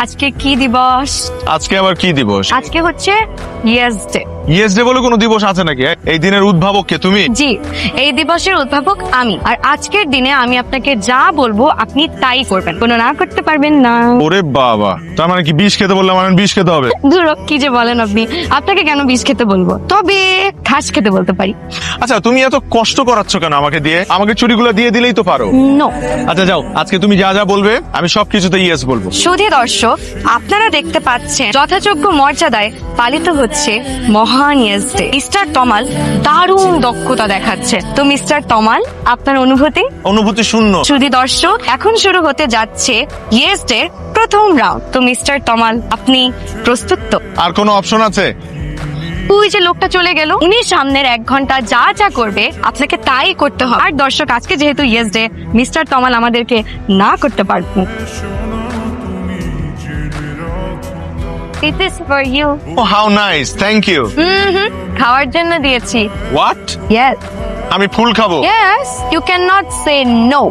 আজকে কি দিবস? আজকে আবার কি দিবস? আজকে হচ্ছে ইয়েস ডে। ইয়েস ডে বলে কোনো দিবস আছে নাকি? এই দিনের উদ্ভাবক কে তুমি? জি, এই দিবসের উদ্ভাবক আমি। আর আজকের দিনে আমি আপনাকে যা বলবো আপনি তাই করবেন, কোনো না করতে পারবেন না। ওরে বাবা, তার মানে কি বিষ খেতে বললাম আমার বিষ খেতে হবে? ধুরো, কি যে বলেন আপনি। আপনাকে কেন বিষ খেতে বলবো, তবে ঘাস খেতে বলতে পারি। আচ্ছা, তুমি এত কষ্ট করাচ্ছ কেন আমাকে দিয়ে? আমাকে চুরিগুলো দিয়ে দিলেই তো পারো। নো। আচ্ছা যাও, আজকে তুমি যা যা বলবে আমি সবকিছুতে ইয়েস বলবো। সুধী দর্শক, আপনারা দেখতে পাচ্ছেন যথাযোগ্য মর্যাদায় পালিত হচ্ছে মহান ইয়েস ডে। মিস্টার তমাল দারুণ দক্ষতা দেখাচ্ছে। তো মিস্টার তমাল, আপনার অনুভূতি? অনুভূতি শূন্য। সুধী দর্শক, এখন শুরু হতে যাচ্ছে ইয়েস ডে প্রথম রাউন্ড। তো মিস্টার তমাল, আপনি প্রস্তুত তো? আর কোনো অপশন আছে? ওই যে লোকটা চলে গেল, উনি সামনের 1 ঘন্টা যা যা করবে আপনাকে তাই করতে হবে। আর দর্শক, আজকে যেহেতু ইয়েস ডে, মিস্টার তমাল আমাদেরকে না করতে পারবেন। It is for you. Oh how nice, thank you. খাওয়ার জন্য দিয়েছি। হোয়াট? Yes. আমি ফুল খাবো? Yes. You cannot say no.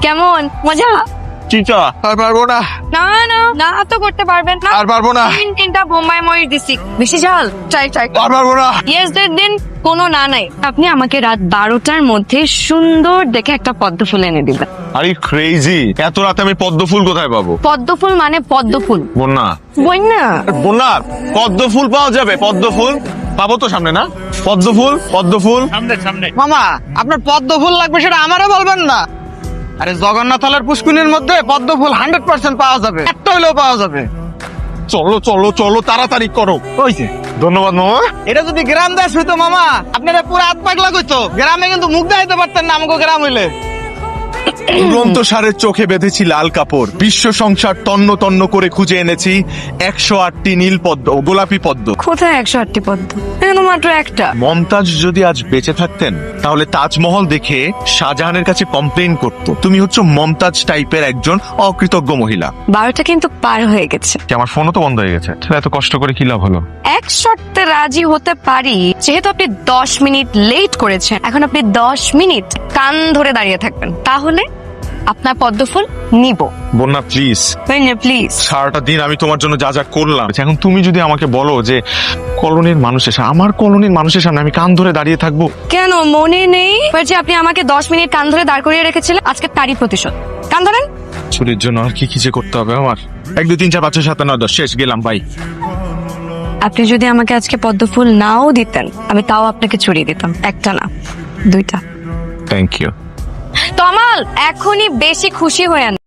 কেমন মজা? চিচা আর পারবো না। না না না, তো করতে পারবেন না। আর পারবো না। 3টা বোম্বাই মরিচ দিছি। বেশি ঝাল? ট্রাই। আর পারবো না। ইয়েস ডের দিন কোনো না নাই। আপনি আমাকে রাত 12টার মধ্যে সুন্দর দেখে একটা পদ্ম ফুল এনে দিবেন। আরে ক্রেজি, এত রাতে আমি পদ্ম ফুল কোথায় পাবো? পদ্ম ফুল মানে পদ্ম ফুল। বন্যা বন্যা? বন্যা পদ্ম ফুল পাওয়া যাবে? পদ্ম ফুল পাবো তো সামনে না? পদ্ম ফুল সামনে। মামা, আপনার পদ্ম ফুল লাগবে সেটা আমারও বলবেন না। আরে জগন্নাথলের পুষ্কুনির মধ্যে পদ্ম ফুল 100% পাওয়া যাবে, একটা হলেও পাওয়া যাবে। চলো চলো চলো, তাড়াতাড়ি করো। হইছে। ধন্যবাদ মামা। এটা যদি গ্রাম দেশ হইতো মামা, আপনারা পুরো হাত পাগলা কইতো। গ্রামে কিন্তু মুখ দেখাইতে পারতেন না আমাকে গ্রাম হইলে। উড়ন্ত ষাঁড়ের চোখে বেঁধেছি লাল কাপড়, বিশ্ব সংসার তন্ন তন্ন করে খুঁজে এনেছি 108টি নীল পদ্ম, গোলাপি পদ্ম। কোথায় 108টি পদ্ম? এখানে মাত্র একটা। মমতাজ যদি আজ বেঁচে থাকতেন তাহলে তাজমহল দেখে শাহজাহানের কাছে কমপ্লেইন করত। তুমি হচ্ছে মমতাজ টাইপের একজন অকৃতজ্ঞ মহিলা। 12টা কিন্তু পার হয়ে গেছে। আমার ফোনও তো বন্ধ হয়ে গেছে, এত কষ্ট করে কি লাভ হলো? এক শর্তে রাজি হতে পারি, যেহেতু আপনি 10 মিনিট লেট করেছেন। এখন আপনি 10 মিনিট কান ধরে দাঁড়িয়ে থাকবেন, তাহলে আপনার পদ্ম ফুল নিব। বন্যা প্লিজ, প্লিজ। সারাটা দিন আমি তোমার জন্য যা যা করলাম, এখন তুমি যদি আমাকে বলো যে কলোনির মানুষের সামনে, আমার কলোনির মানুষের সামনে আমি কান ধরে দাঁড়িয়ে থাকবো? কেন মনে নেই যে আপনি আমাকে 10 মিনিট কান ধরে দাঁড় করিয়ে রেখেছিলেন? আজকে তারই প্রতিশোধ। কান ধরেন। চুরির জন্য আর কি যে করতে হবে আমার? 1 2 3 4 5 6 7 9 10, শেষ, গেলাম, বাই। আপনি যদি আমাকে আজকে পদ্ম ফুল নাও দিতেন, আমি তাও আপনাকে চুরি দিতাম। একটা না, 2টা। Thank you. তমাল, এখনই বেশি খুশি হয়েন।